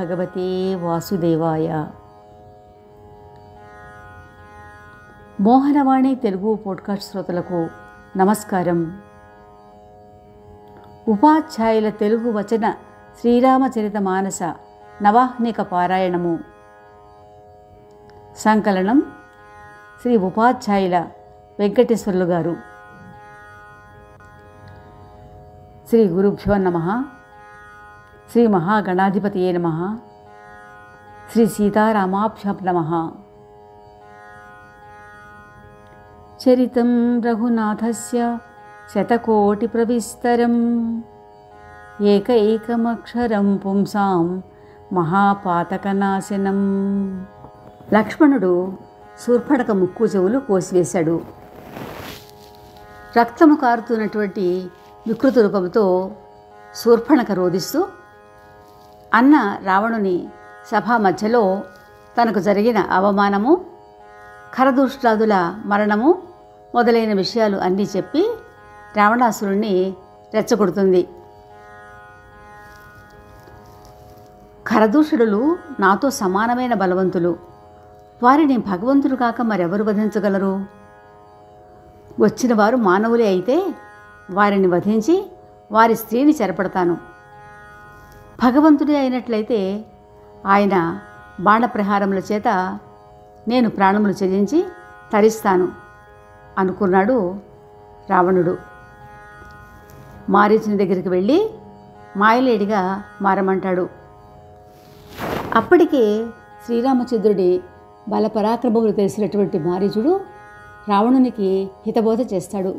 భగవతే వాసుదేవాయ. మోహనవాణి తెలుగు పోడ్కాస్ట్ శ్రోతలకు నమస్కారం. ఉపాధ్యాయుల తెలుగు వచన శ్రీరామచరిత మానస నవాహ్నిక పారాయణము. సంకలనం శ్రీ ఉపాధ్యాయుల వెంకటేశ్వర్లు గారు. శ్రీ గురుభ్యో నమః. శ్రీ మహాగణాధిపతయే నమః. శ్రీ సీతారామాభ్యాం నమః. చరితం రఘునాథస్య శతకోటి ప్రవిస్తరం ఏకైకమక్షరం పుంసాం మహాపాతకనాశనం. లక్ష్మణుడు శూర్పణఖ ముక్కు చెవులు కోసివేశాడు. రక్తము కారుతున్నటువంటి వికృత రూపంతో శూర్పణఖ రోదిస్తూ అన్న రావణుని సభా మధ్యలో తనకు జరిగిన అవమానము, ఖరదూష్ట్రాదుల మరణము మొదలైన విషయాలు అన్నీ చెప్పి రావణాసురుణ్ణి రెచ్చగొడుతుంది. ఖరదూషణులు నాతో సమానమైన బలవంతులు, వారిని భగవంతుడు కాక మరెవరు వధించగలరు? వచ్చిన వారు మానవులే అయితే వారిని వధించి వారి స్త్రీని చెరపడతాను. భగవంతుడే అయినట్లయితే ఆయన బాణప్రహారముల చేత నేను ప్రాణములు త్యజించి తరిస్తాను అనుకున్నాడు రావణుడు. మారీచుని దగ్గరికి వెళ్ళి మాయలేడిగా మారమంటాడు. అప్పటికే శ్రీరామచంద్రుడి బలపరాక్రమములు తెలిసినటువంటి మారీచుడు రావణునికి హితబోధ చేస్తాడు.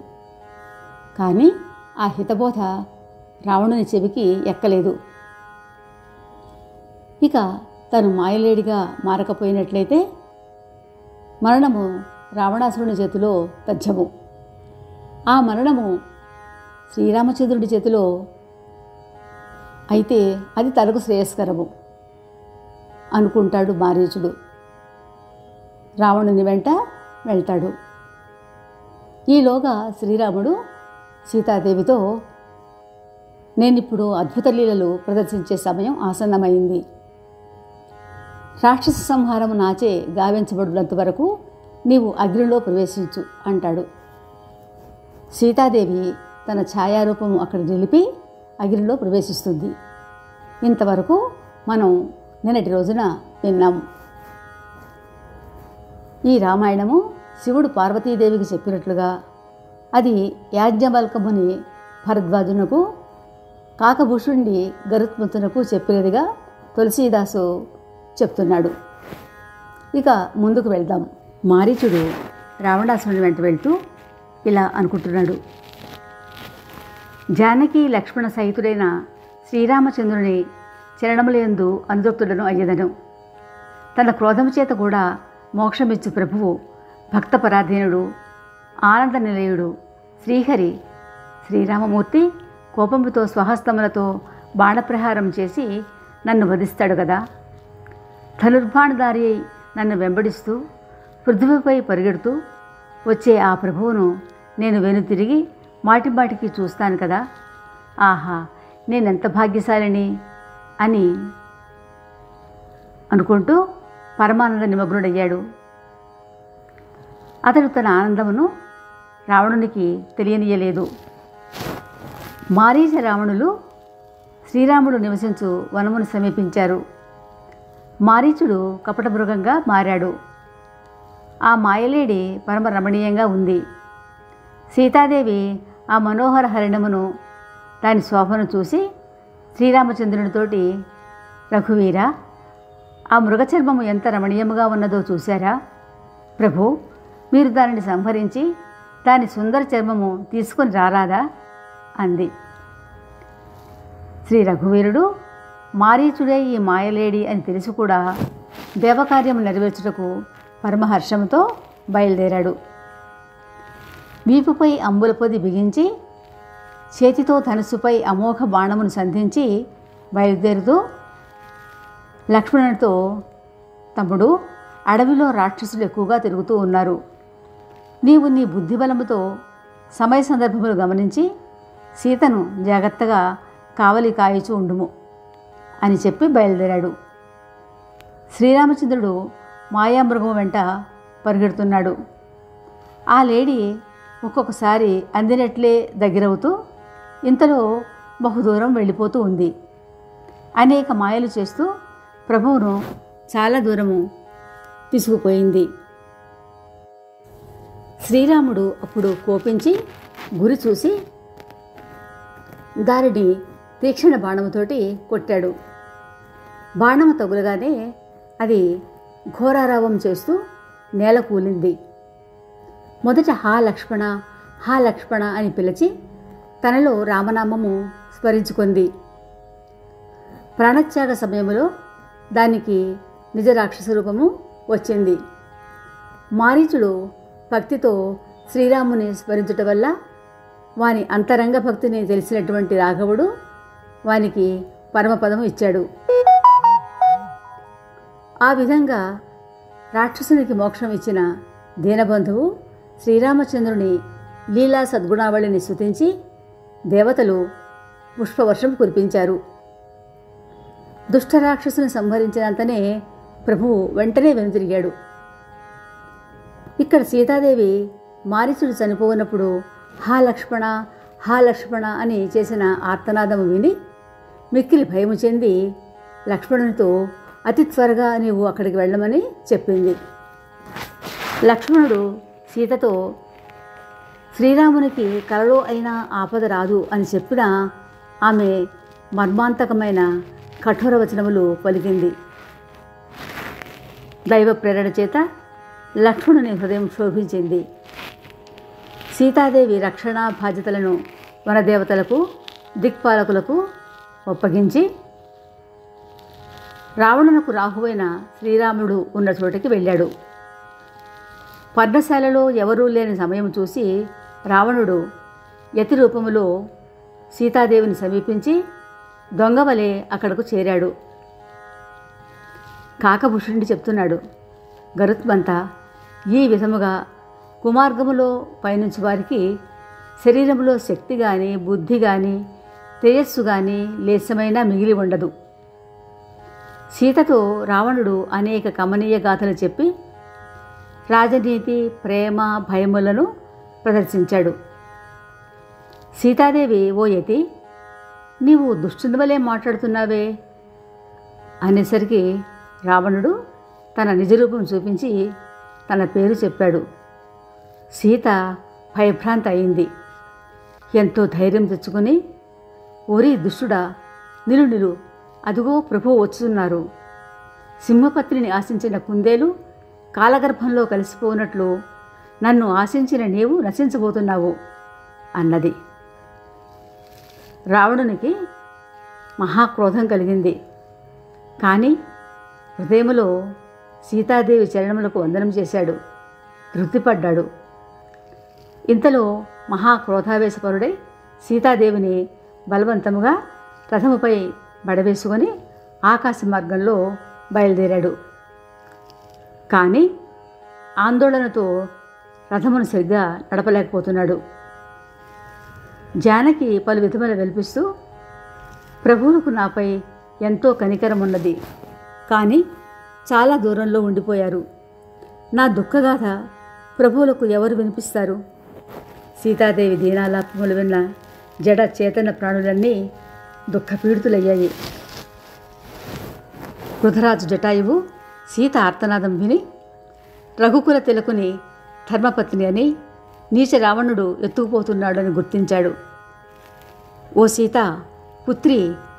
కానీ ఆ హితబోధ రావణుని చెవికి ఎక్కలేదు. ఇక తను మాయలేడిగా మారకపోయినట్లయితే మరణము రావణాసురుని చేతిలో తథ్యము. ఆ మరణము శ్రీరామచంద్రుడి చేతిలో అయితే అది తనకు శ్రేయస్కరము అనుకుంటాడు మారీచుడు. రావణుని వెంట వెళ్తాడు. ఈలోగా శ్రీరాముడు సీతాదేవితో, నేనిప్పుడు అద్భుత లీలలు ప్రదర్శించే సమయం ఆసన్నమైంది. రాక్షస సంహారము నాచే గావించబడినంత వరకు నీవు అగ్నిలో ప్రవేశించు అంటాడు. సీతాదేవి తన ఛాయారూపము అక్కడ నిలిపి అగ్నిలో ప్రవేశిస్తుంది. ఇంతవరకు మనం నిన్నటి రోజున విన్నాము. ఈ రామాయణము శివుడు పార్వతీదేవికి చెప్పినట్లుగా అది యాజ్ఞవల్కముని భరద్వాజునకు, కాకభూషుణ్ణి గరుత్మంతునకు చెప్పినదిగా తులసీదాసు చెప్తున్నాడు. ఇక ముందుకు వెళ్దాం. మారీచుడు రావణాసురుని వెంట వెళ్తూ ఇలా అనుకుంటున్నాడు. జానకి లక్ష్మణ సహితుడైన శ్రీరామచంద్రుని చరణములందు అనురక్తుడను అయ్యదను. తన క్రోధము చేత కూడా మోక్షమిచ్చు ప్రభువు, భక్తపరాధీనుడు, ఆనంద నిలయుడు శ్రీహరి శ్రీరామమూర్తి కోపముతో స్వహస్తములతో బాణప్రహారం చేసి నన్ను వధిస్తాడు కదా. ధనుర్బాణధారి అయి నన్ను వెంబడిస్తూ పృథ్వీపై పరిగెడుతూ వచ్చే ఆ ప్రభువును నేను వెనుతిరిగి మాటిమాటికి చూస్తాను కదా. ఆహా, నేనెంత భాగ్యశాలిని అని అనుకుంటూ పరమానంద నిమగ్నుడయ్యాడు. అతడు తన ఆనందమును రావణునికి తెలియనీయలేదు. మారీచ రావణులు శ్రీరాముడు నివసించు వనమును సమీపించారు. మారీచుడు కపట మృగంగా మారాడు. ఆ మాయలేడి పరమ రమణీయంగా ఉంది. సీతాదేవి ఆ మనోహర హరిణమును, దాని శోభను చూసి శ్రీరామచంద్రునితోటి, రఘువీర, ఆ మృగచర్మము ఎంత రమణీయముగా ఉన్నదో చూశారా? ప్రభు, మీరు దానిని సంహరించి దాని సుందర చర్మము తీసుకొని రారాదా అంది. శ్రీ రఘువీరుడు మారీచుడే ఈ మాయలేడి అని తెలిసి కూడా దేవకార్యము నెరవేర్చుటకు పరమహర్షంతో బయలుదేరాడు. వీపుపై అంబుల పొది బిగించి చేతితో ధనుసుపై అమోఘ బాణమును సంధించి బయలుదేరుతూ లక్ష్మణునితో, తమ్ముడు, అడవిలో రాక్షసులు ఎక్కువగా తిరుగుతూ ఉన్నారు. నీవు నీ బుద్ధిబలముతో సమయ సందర్భములు గమనించి సీతను జాగ్రత్తగా కావలి కాయచూ ఉండుము అని చెప్పి బయలుదేరాడు. శ్రీరామచంద్రుడు మాయామృగం వెంట పరిగెడుతున్నాడు. ఆ లేడీ ఒక్కొక్కసారి అందినట్లే దగ్గరవుతూ ఇంతలో బహుదూరం వెళ్ళిపోతూ ఉంది. అనేక మాయలు చేస్తూ ప్రభువును చాలా దూరము తీసుకుపోయింది. శ్రీరాముడు అప్పుడు కోపించి గురి చూసి దారిని తీక్షణ బాణముతోటి కొట్టాడు. బాణము తగులగానే అది ఘోరారావం చేస్తూ నేల కూలింది. మొదట హా లక్ష్మణ, హా లక్ష్మణ అని పిలిచి తనలో రామనామము స్మరించుకుంది. ప్రాణత్యాగ సమయంలో దానికి నిజ రాక్షస రూపము వచ్చింది. మారీచుడు భక్తితో శ్రీరాముని స్మరించటం వల్ల వాని అంతరంగ భక్తిని తెలిసినటువంటి రాఘవుడు వానికి పరమపదము ఇచ్చాడు. ఆ విధంగా రాక్షసునికి మోక్షం ఇచ్చిన దీనబంధువు శ్రీరామచంద్రుని లీలా సద్గుణావళిని స్తుతించి దేవతలు పుష్పవర్షం కురిపించారు. దుష్టరాక్షసుని సంహరించినంతనే ప్రభువు వెంటనే వెనుతిరిగాడు. ఇక్కడ సీతాదేవి మారీచుడు చనిపోయినప్పుడు హా లక్ష్మణ, హా లక్ష్మణ అని చేసిన ఆర్తనాదము విని మిక్కిలి భయము చెంది లక్ష్మణునితో అతి త్వరగా నీవు అక్కడికి వెళ్ళమని చెప్పింది. లక్ష్మణుడు సీతతో శ్రీరామునికి కలలో అయినా ఆపద రాదు అని చెప్పినా ఆమె మర్మాంతకమైన కఠోర వచనములు పలికింది. దైవ ప్రేరణ చేత లక్ష్మణుని హృదయం శోభించింది. సీతాదేవి రక్షణ బాధ్యతలను వనదేవతలకు, దిక్పాలకులకు ఒప్పగించి రావణునకు రాహువైన శ్రీరాముడు ఉన్న చోటికి వెళ్ళాడు. పర్ణశాలలో ఎవరూ లేని సమయం చూసి రావణుడు యతి రూపములో సీతాదేవిని సమీపించి దొంగవలే అక్కడకు చేరాడు. కాకభూషణుడు చెప్తున్నాడు, గరుత్మంత, ఈ విధముగా కుమార్గములో పయనించు వారికి శరీరంలో శక్తి కానీ, బుద్ధి కానీ, తేజస్సు కానీ లేశమైనా మిగిలి ఉండదు. సీతతో రావణుడు అనేక కమనీయ గాథలు చెప్పి రాజనీతి, ప్రేమ, భయములను ప్రదర్శించాడు. సీతాదేవి, ఓ యతి, నీవు దుష్టుని వలె మాట్లాడుతున్నావే అనేసరికి రావణుడు తన నిజరూపం చూపించి తన పేరు చెప్పాడు. సీత భయభ్రాంతి అయింది. ఎంతో ధైర్యం తెచ్చుకుని, ఓరి దుష్టుడా, నిలు, అదుగో ప్రభువు వచ్చుతున్నారు. సింహపత్రిని ఆశించిన కుందేలు కాలగర్భంలో కలిసిపోనట్లు నన్ను ఆశించిన నీవు నశించబోతున్నావు అన్నది. రావణునికి మహాక్రోధం కలిగింది. కానీ హృదయములో సీతాదేవి చరణములకు వందనం చేశాడు, తృప్తిపడ్డాడు. ఇంతలో మహాక్రోధావేశపరుడై సీతాదేవిని బలవంతముగా రథముపై బడవేసుకొని ఆకాశ మార్గంలో బయలుదేరాడు. కానీ ఆందోళనతో రథమును సరిగ్గా నడపలేకపోతున్నాడు. జానకి పలు విధములు వెలిపిస్తూ, ప్రభువులకు నాపై ఎంతో కనికరం ఉన్నది, కానీ చాలా దూరంలో ఉండిపోయారు. నా దుఃఖగాథ ప్రభువులకు ఎవరు వినిపిస్తారు? సీతాదేవి దీనాలాపములు విన్న జడ చేతన ప్రాణులన్నీ దుఃఖపీడితులయ్యాయి. పృథరాజు జటాయువు సీత ఆర్తనాదం విని రఘుకుల తిలకుని ధర్మపత్ని అని నీచ రావణుడు ఎత్తుకుపోతున్నాడని గుర్తించాడు. ఓ సీత, పుత్రి,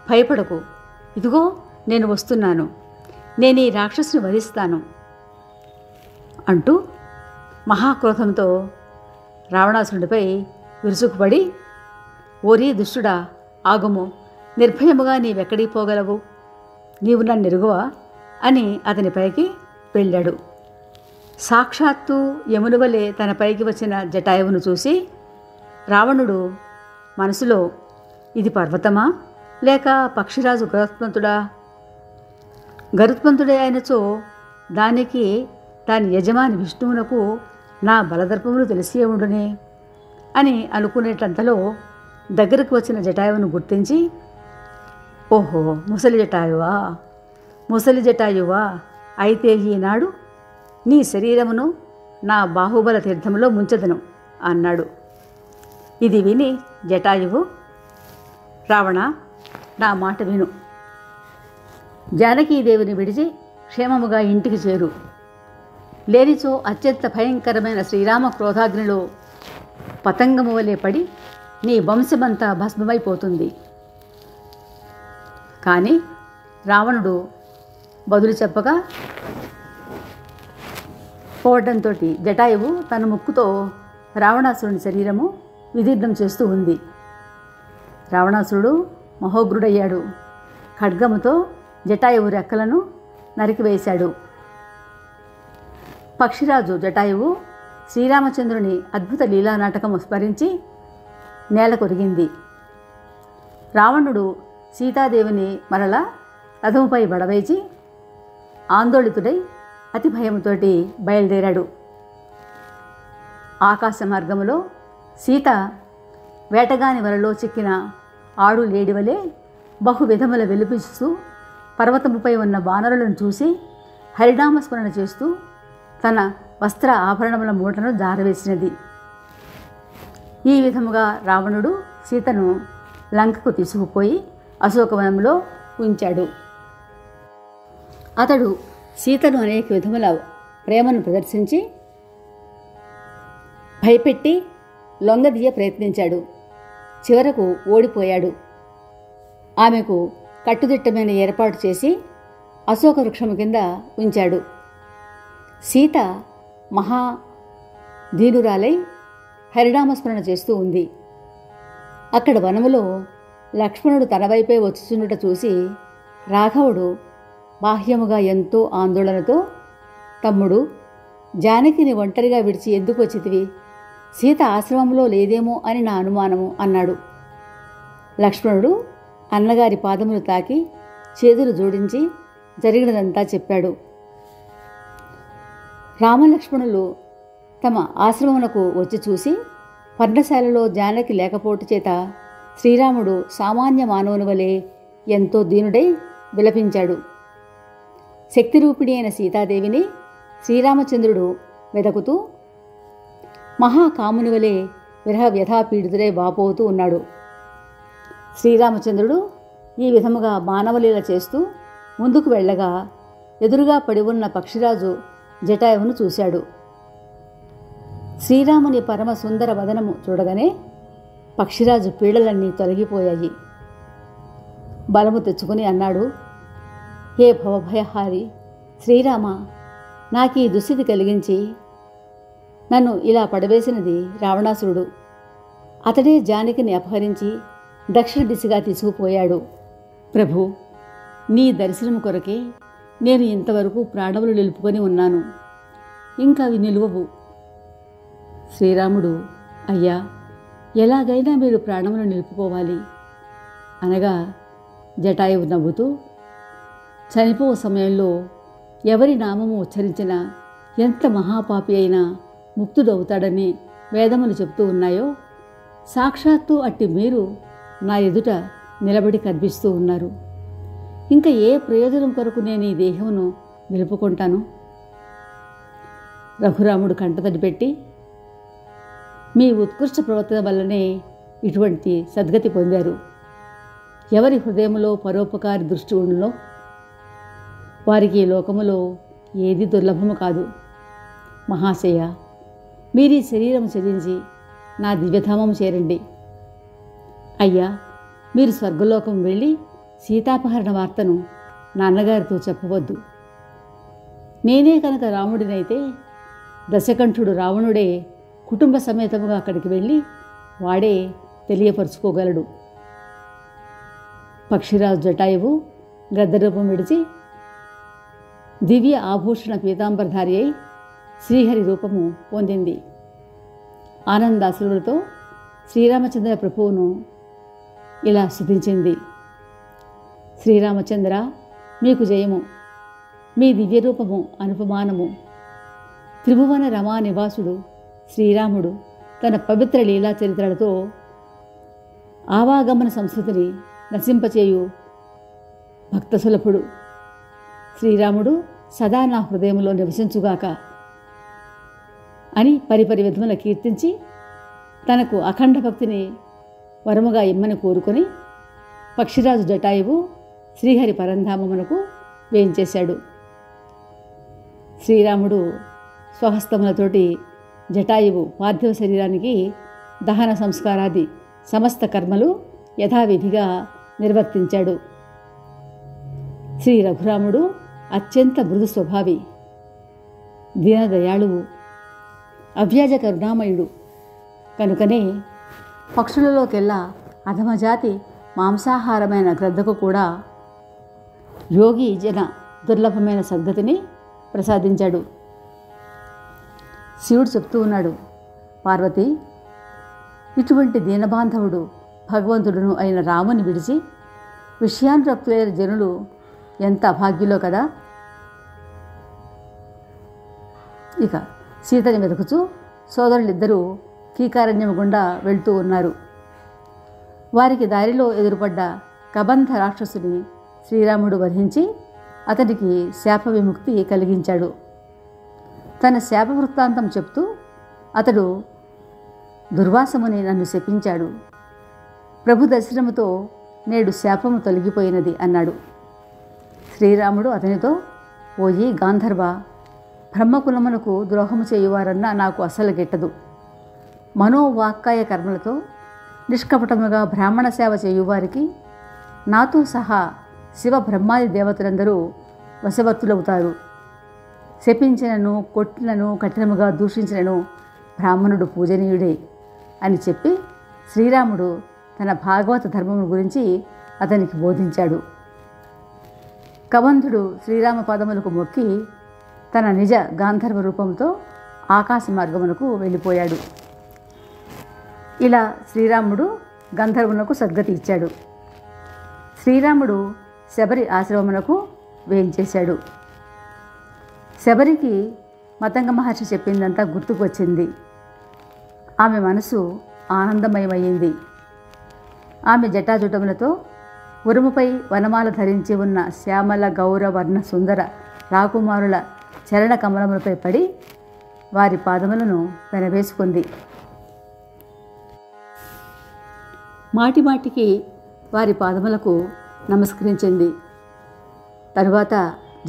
భయపడకు, ఇదిగో నేను వస్తున్నాను, నేను ఈ రాక్షసుని వధిస్తాను అంటూ మహాక్రోధంతో రావణాసురుడిపై విరుచుకుపడి, ఓరీ దుష్టుడా, ఆగుము, నిర్భయముగా నీవెక్కడికి పోగలవు, నీవు నన్ను ఎరుగువా అని అతనిపైకి వెళ్ళాడు. సాక్షాత్తు యముని వలె తన పైకి వచ్చిన జటాయువును చూసి రావణుడు మనసులో, ఇది పర్వతమా లేక పక్షిరాజు గరుత్మంతుడా? గరుత్మంతుడే అయినచో దానికి దాని యజమాని విష్ణువునకు నా బలదర్పములు తెలిసే ఉండునే అని అనుకునేటంతలో దగ్గరకు వచ్చిన జటాయువును గుర్తించి, ఓహో, ముసలి జటాయువా అయితే ఈనాడు నీ శరీరమును నా బాహుబల తీర్థంలో ముంచెదను అన్నాడు. ఇది విని జటాయువు, రావణ, నా మాట విను. జానకీదేవిని విడిచి క్షేమముగా ఇంటికి చేరు. లేనిచో అత్యంత భయంకరమైన శ్రీరామ క్రోధాగ్నిలో పతంగము వలె పడి నీ వంశమంతా భస్మమైపోతుంది. కానీ రావణుడు బదులు చెప్పగా పోవడంతో జటాయువు తన ముక్కుతో రావణాసురుని శరీరము విదీర్ణం చేస్తూ ఉంది. రావణాసురుడు మహోగ్రుడయ్యాడు. ఖడ్గముతో జటాయువు రెక్కలను నరికివేశాడు. పక్షిరాజు జటాయువు శ్రీరామచంద్రుని అద్భుత లీలానాటకము స్మరించి నేల కొరిగింది. రావణుడు సీతాదేవిని మరలా రథముపై బడవేచి ఆందోళితుడై అతి భయముతో బయలుదేరాడు. ఆకాశ మార్గములో సీత వేటగాని వలలో చిక్కిన ఆడు లేడివలే బహువిధముల వెలుపిస్తూ పర్వతముపై ఉన్న వానరులను చూసి హరినామస్మరణ చేస్తూ తన వస్త్ర ఆభరణముల మూటను జారవేసినది. ఈ విధముగా రావణుడు సీతను లంకకు తీసుకుపోయి అశోకవనంలో ఉంచాడు. అతడు సీతను అనేక విధముల ప్రేమను ప్రదర్శించి భయపెట్టి లొంగదీయ ప్రయత్నించాడు. చివరకు ఓడిపోయాడు. ఆమెకు కట్టుదిట్టమైన ఏర్పాటు చేసి అశోక వృక్షము కింద ఉంచాడు. సీత మహా దీనురాలై హరినామస్మరణ చేస్తూ ఉంది. అక్కడ వనములో లక్ష్మణుడు తన వైపే వచ్చుచుండుట చూసి రాఘవుడు బాహ్యముగా ఎంతో ఆందోళనతో, తమ్ముడు, జానకిని ఒంటరిగా విడిచి ఎందుకు వచ్చితివి? సీత ఆశ్రమంలో లేదేమో అని నా అనుమానము అన్నాడు. లక్ష్మణుడు అన్నగారి పాదములు తాకి చేతులు జోడించి జరిగినదంతా చెప్పాడు. రామలక్ష్మణులు తమ ఆశ్రమమునకు వచ్చి చూసి పర్ణశాలలో జానకి లేకపోటు చేత శ్రీరాముడు సామాన్య మానవుని వలె ఎంతో దీనుడై విలపించాడు. శక్తిరూపిణి అయిన సీతాదేవిని శ్రీరామచంద్రుడు వెదకుతూ మహాకాముని వలె విరహ వ్యథాపీడితుడై వాపోతూ ఉన్నాడు. శ్రీరామచంద్రుడు ఈ విధముగా మానవలీల చేస్తూ ముందుకు వెళ్ళగా ఎదురుగా పడి ఉన్న పక్షిరాజు జటాయువును చూశాడు. శ్రీరాముని పరమ సుందర వదనము చూడగానే పక్షిరాజు పీడలన్నీ తొలగిపోయాయి. బలము తెచ్చుకుని అన్నాడు, హే భవభయహారి శ్రీరామ, నాకీ దుస్థితి కలిగించి నన్ను ఇలా పడవేసినది రావణాసురుడు. అతడే జానకిని అపహరించి దక్షిణ దిశగా తీసుకుపోయాడు. ప్రభు, నీ దర్శనము కొరకే నేను ఇంతవరకు ప్రాణములు నిలుపుకొని ఉన్నాను. ఇంకా అవి నిలువవు. శ్రీరాముడు, అయ్యా, ఎలాగైనా మీరు ప్రాణములు నిలుపుకోవాలి అనగా జటాయువు నవ్వుతూ, చనిపో సమయంలో ఎవరి నామము ఉచ్చరించినా ఎంత మహాపాపి అయినా ముక్తుడవుతాడని వేదములు చెప్తూ ఉన్నాయో, సాక్షాత్తు అట్టి మీరు నా ఎదుట నిలబడి కనిపిస్తూ ఉన్నారు. ఇంకా ఏ ప్రయోజనం కొరకు నేను ఈ దేహమును నిలుపుకుంటాను? రఘురాముడు కంటతడి పెట్టి, మీ ఉత్కృష్ట ప్రవర్తన వల్లనే ఇటువంటి సద్గతి పొందారు. ఎవరి హృదయంలో పరోపకారి దృష్టి ఉండునో వారికి ఈ లోకములో ఏది దుర్లభము కాదు. మహాశయ, మీరీ శరీరం త్యజించి నా దివ్యధామము చేరండి. అయ్యా, మీరు స్వర్గలోకం వెళ్ళి సీతాపహరణ వార్తను నాన్నగారితో చెప్పవద్దు. నేనే కనుక రాముడినైతే దశకంఠుడు రావణుడే కుటుంబ సమేతముగా అక్కడికి వెళ్ళి వాడే తెలియపరుచుకోగలడు. పక్షిరాజు జటాయువు గద్దరూపం విడిచి దివ్య ఆభూషణ పీతాంబరధారి అయి శ్రీహరి రూపము పొందింది. ఆనందాశ్రులతో శ్రీరామచంద్ర ప్రభువును ఇలా స్తుతించింది. శ్రీరామచంద్ర, మీకు జయము. మీ దివ్యరూపము అనుపమానము. త్రిభువన రమా నివాసుడు శ్రీరాముడు తన పవిత్ర లీలా చరిత్రలతో ఆవాగమన సంస్కృతిని నశింపచేయు భక్తసులభుడు. శ్రీరాముడు సదా నా హృదయంలో నివసించుగాక అని పరిపరి విధముల కీర్తించి తనకు అఖండ భక్తిని వరముగా ఇమ్మని కోరుకొని పక్షిరాజు జటాయువు శ్రీహరి పరంధామమునకు వేయించేశాడు. శ్రీరాముడు స్వహస్తములతోటి జటాయువు పార్థివ శరీరానికి దహన సంస్కారాది సమస్త కర్మలు యథావిధిగా నిర్వర్తించాడు. శ్రీ రఘురాముడు అత్యంత మృదు స్వభావి, దీనదయాళువు, అవ్యాజ కరుణామయుడు కనుకనే పక్షులలోకెల్లా అధమజాతి మాంసాహారమైన గ్రద్దకు కూడా యోగి జన దుర్లభమైన సద్గతిని ప్రసాదించాడు. శివుడు చెప్తూ ఉన్నాడు, పార్వతి, ఇటువంటి దీనబాంధవుడు భగవంతుడును అయిన రాముని విడిచి విషయానురక్తులైన జనులు ఎంత అభాగ్యులో కదా. ఇక సీతని వెతుకుచూ సోదరులిద్దరూ కీకారణ్యం గుండా వెళ్తూ ఉన్నారు. వారికి దారిలో ఎదురుపడ్డ కబంధ రాక్షసుని శ్రీరాముడు వధించి అతడికి శాప విముక్తి కలిగించాడు. తన శాప వృత్తాంతం చెప్తూ అతడు దుర్వాసముని నన్ను శపించాడు, ప్రభు దర్శనముతో నేడు శాపము తొలగిపోయినది అన్నాడు. శ్రీరాముడు అతనితో, ఓయి గాంధర్వ, బ్రహ్మకులమునకు ద్రోహము చేయువారన్నా నాకు అసలు గిట్టదు. మనోవాక్కాయ కర్మలతో నిష్కపటముగా బ్రాహ్మణ సేవ చేయువారికి నాతో సహా శివ బ్రహ్మాది దేవతలందరూ వశవర్తులవుతారు. శపించినను కొట్టినను కఠినముగా దూషించినను బ్రాహ్మణుడు పూజనీయుడే అని చెప్పి శ్రీరాముడు తన భాగవత ధర్మము గురించి అతనికి బోధించాడు. కబంధుడు శ్రీరామ పాదములకు మొక్కి తన నిజ గాంధర్వ రూపంతో ఆకాశ మార్గమునకు వెళ్ళిపోయాడు. ఇలా శ్రీరాముడు గంధర్వునకు సద్గతి ఇచ్చాడు. శ్రీరాముడు శబరి ఆశ్రమమునకు వేయించేశాడు. శబరికి మతంగ మహర్షి చెప్పిందంతా గుర్తుకు వచ్చింది. ఆమె మనసు ఆనందమయమయ్యింది. ఆమె జటాజుటములతో ఉరుముపై వనమాల ధరించి ఉన్న శ్యామల గౌర వర్ణ సుందర రాకుమారుల చరణ కమలములపై పడి వారి పాదములను పెనవేసుకుంది. మాటిమాటికి వారి పాదములకు నమస్కరించింది. తరువాత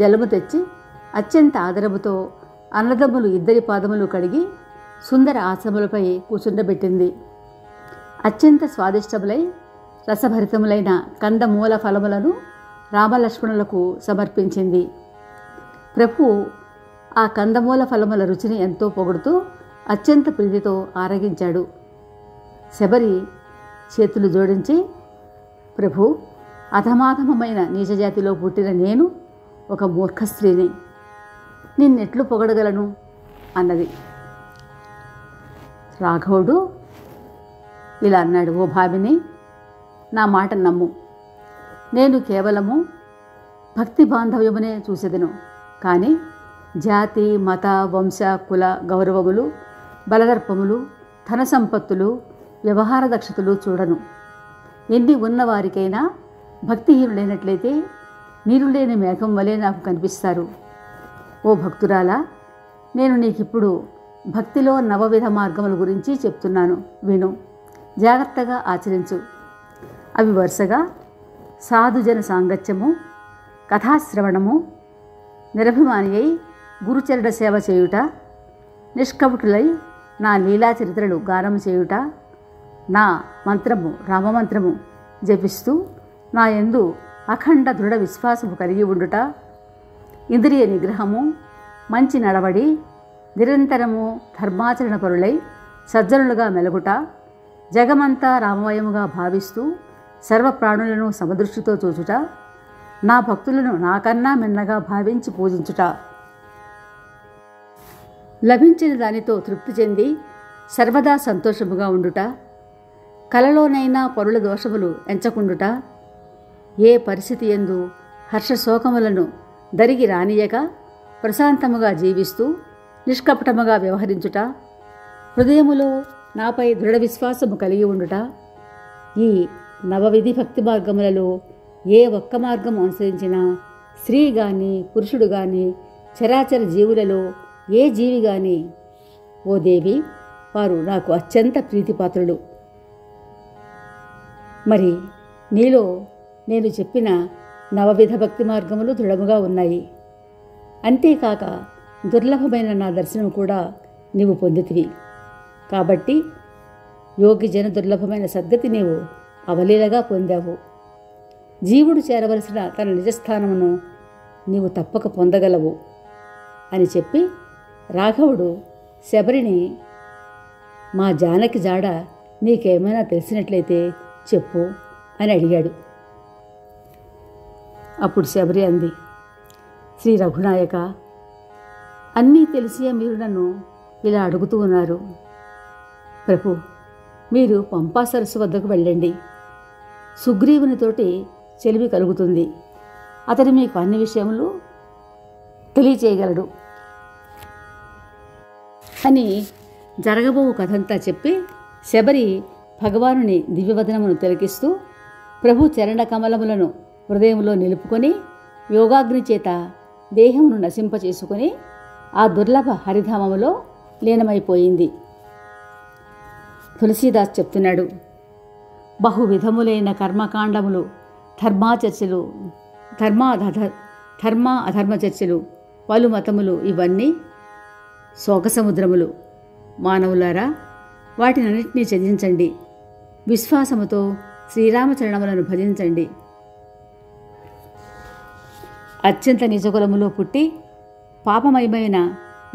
జలము తెచ్చి అత్యంత ఆదరముతో అన్నదమ్ములు ఇద్దరి పాదములు కడిగి సుందర ఆసనములపై కూర్చుండబెట్టింది. అత్యంత స్వాదిష్టములై రసభరితములైన కందమూల ఫలములను రామలక్ష్మణులకు సమర్పించింది. ప్రభు ఆ కందమూల ఫలముల రుచిని ఎంతో పొగుడుతూ అత్యంత ప్రీతితో ఆరగించాడు. శబరి చేతులు జోడించి, ప్రభు, అధమాధమమైన నీచజాతిలో పుట్టిన నేను ఒక మూర్ఖ స్త్రీని, నిన్నెట్లు పొగడగలను అన్నది. రాఘవుడు ఇలా అన్నాడు, ఓ భామిని, నా మాట నమ్ము. నేను కేవలము భక్తి బాంధవ్యమునే చూసేదను, కానీ జాతి మత వంశ కుల గౌరవములు బలదర్పములు ధన సంపత్తులు వ్యవహార దక్షతలు చూడను. ఎన్ని ఉన్నవారికైనా భక్తిహీనులైనట్లయితే నీరు లేని మేఘం వలె నాకు కనిపిస్తారు. ఓ భక్తురాలా, నేను నీకిప్పుడు భక్తిలో నవవిధ మార్గముల గురించి చెప్తున్నాను, విను, జాగ్రత్తగా ఆచరించు. అవి వరుసగా సాధుజన సాంగత్యము, కథాశ్రవణము, నిరభిమాని అయి గురుచరణ సేవ చేయుట, నిష్కపటులై నా లీలా చరిత్రలు గానం చేయుట, నా మంత్రము రామమంత్రము జపిస్తూ నా యందు అఖండ దృఢ విశ్వాసము కలిగి ఉండుట, ఇంద్రియ నిగ్రహము, మంచి నడవడి, నిరంతరము ధర్మాచరణ పరులై సజ్జనులుగా మెలుగుట, జగమంతా రామమయముగా భావిస్తూ సర్వప్రాణులను సమదృష్టితో చూచుట, నా భక్తులను నాకన్నా మిన్నగా భావించి పూజించుట, లభించిన దానితో తృప్తి చెంది సర్వదా సంతోషముగా ఉండుట, కలలోనైనా పరుల దోషములు ఎంచకుండుట, ఏ పరిస్థితి యందు హర్షశోకములను దరిగి రానియక ప్రశాంతముగా జీవిస్తూ నిష్కపటముగా వ్యవహరించుట, హృదయములో నాపై దృఢ విశ్వాసము కలిగి ఉండుట, ఈ నవవిధి భక్తి మార్గములలో ఏ ఒక్క మార్గం అనుసరించినా స్త్రీ గాని పురుషుడు గాని చరాచర జీవులలో ఏ జీవి గాని ఓ దేవి, వారు నాకు అత్యంత ప్రీతిపాత్రులు. మరి నీలో నేను చెప్పిన నవవిధ భక్తి మార్గములు దృఢముగా ఉన్నాయి. అంతేకాక దుర్లభమైన నా దర్శనం కూడా నీవు పొందితివి. కాబట్టి యోగి జన దుర్లభమైన సద్గతి నీవు అవలీలగా పొందావు. జీవుడు చేరవలసిన తన నిజస్థానమును నీవు తప్పక పొందగలవు అని చెప్పి రాఘవుడు శబరిని, మా జానకి జాడ నీకేమైనా తెలిసినట్లయితే చెప్పు అని అడిగాడు. అప్పుడు శబరి అంది, శ్రీ రఘునాయక, అన్నీ తెలిసే మీరు నన్ను ఇలా అడుగుతూ ఉన్నారు. ప్రభు, మీరు పంపా సరస్సు వద్దకు వెళ్ళండి. సుగ్రీవునితోటి చెలిమి కలుగుతుంది. అతడు మీకు అన్ని విషయములు తెలియచేయగలడు అని జరగబోవు కథంతా చెప్పి శబరి భగవానుని దివ్యవదనమును తిలకిస్తూ ప్రభు చరణ కమలములను హృదయంలో నిలుపుకొని యోగాగ్ని చేత దేహమును నశింపచేసుకొని ఆ దుర్లభ హరిధామములో లీనమైపోయింది. తులసీదాస్ చెప్తున్నాడు, బహువిధములైన కర్మకాండములు, ధర్మ అధర్మ చర్చలు, పలు మతములు ఇవన్నీ శోకసముద్రములు. మానవులారా, వాటినన్నింటినీ త్యజించండి. విశ్వాసముతో శ్రీరామచరణములను భజించండి. అత్యంత నిజకులములో పుట్టి పాపమయమైన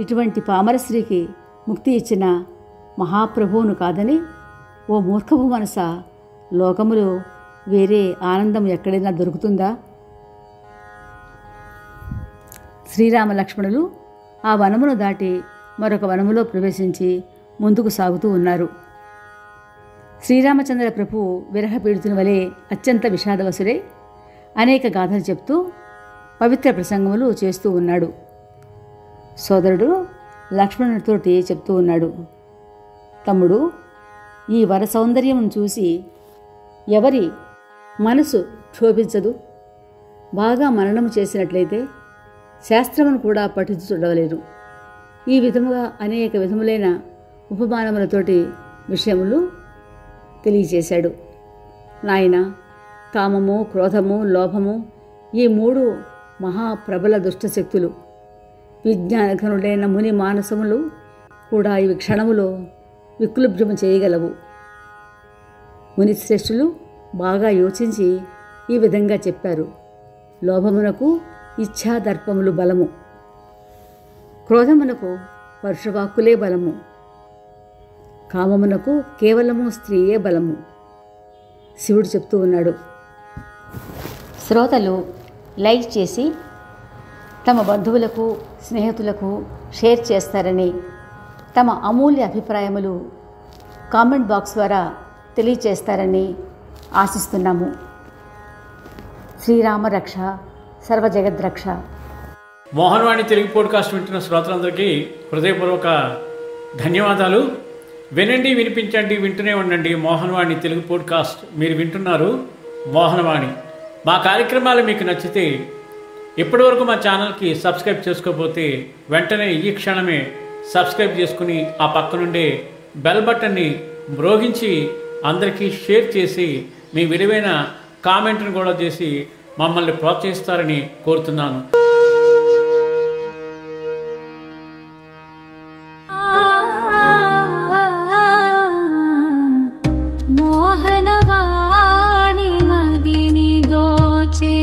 ఇటువంటి పామరశ్రీకి ముక్తి ఇచ్చిన మహాప్రభువును కాదని ఓ మూర్ఖపు మనసా, లోకములో వేరే ఆనందం ఎక్కడైనా దొరుకుతుందా? శ్రీరామ లక్ష్మణులు ఆ వనమును దాటి మరొక వనములో ప్రవేశించి ముందుకు సాగుతూ ఉన్నారు. శ్రీరామచంద్ర ప్రభువు విరహపీడితుని వలె అత్యంత విషాదవసుడై అనేక గాథలు చెప్తూ పవిత్ర ప్రసంగములు చేస్తూ ఉన్నాడు. సోదరుడు లక్ష్మణుడితోటి చెప్తూ ఉన్నాడు, తమ్ముడు, ఈ వర సౌందర్యమును చూసి ఎవరి మనసు క్షోభించదు. బాగా మననము చేసినట్లయితే శాస్త్రమును కూడా పఠించి చూడవలేరు. ఈ విధముగా అనేక విధములైన ఉపమానములతోటి విషయములు తెలియచేశాడు. నాయన, కామము, క్రోధము, లోభము ఈ మూడు మహాప్రబల దుష్టశక్తులు. విజ్ఞానఘనుడైన ముని మానసములు కూడా ఇవి క్షణములో విక్లుబ్ధము చేయగలవు. మునిశ్రేష్ఠులు బాగా యోచించి ఈ విధంగా చెప్పారు. లోభమునకు ఇచ్ఛాదర్పములు బలము, క్రోధమునకు పరుషవాక్కులే బలము, కామమునకు కేవలము స్త్రీయే బలము. శివుడు చెప్తూ ఉన్నాడు. శ్రోతలు లైక్ చేసి తమ బంధువులకు, స్నేహితులకు షేర్ చేస్తారని, తమ అమూల్య అభిప్రాయములు కామెంట్ బాక్స్ ద్వారా తెలియచేస్తారని ఆశిస్తున్నాము. శ్రీరామ రక్ష, సర్వజగద్రక్ష. మోహన్వాణి తెలుగు పోడ్కాస్ట్ వింటున్న శ్రోతలందరికీ హృదయపూర్వక ధన్యవాదాలు. వినండి, వినిపించండి, వింటూనే ఉండండి. మోహన్వాణి తెలుగు పోడ్కాస్ట్ మీరు వింటున్నారు. మోహన్వాణి. మా కార్యక్రమాలు మీకు నచ్చితే ఇప్పటివరకు మా ఛానల్కి సబ్స్క్రైబ్ చేసుకోకపోతే వెంటనే ఈ క్షణమే సబ్స్క్రైబ్ చేసుకుని ఆ పక్కనుండే బెల్ బటన్ని మ్రోగించి అందరికీ షేర్ చేసి మీ విలువైన కామెంట్ను కూడా చేసి మమ్మల్ని ప్రోత్సహిస్తారని కోరుతున్నాను. మోహనవాణి మదిని దోచే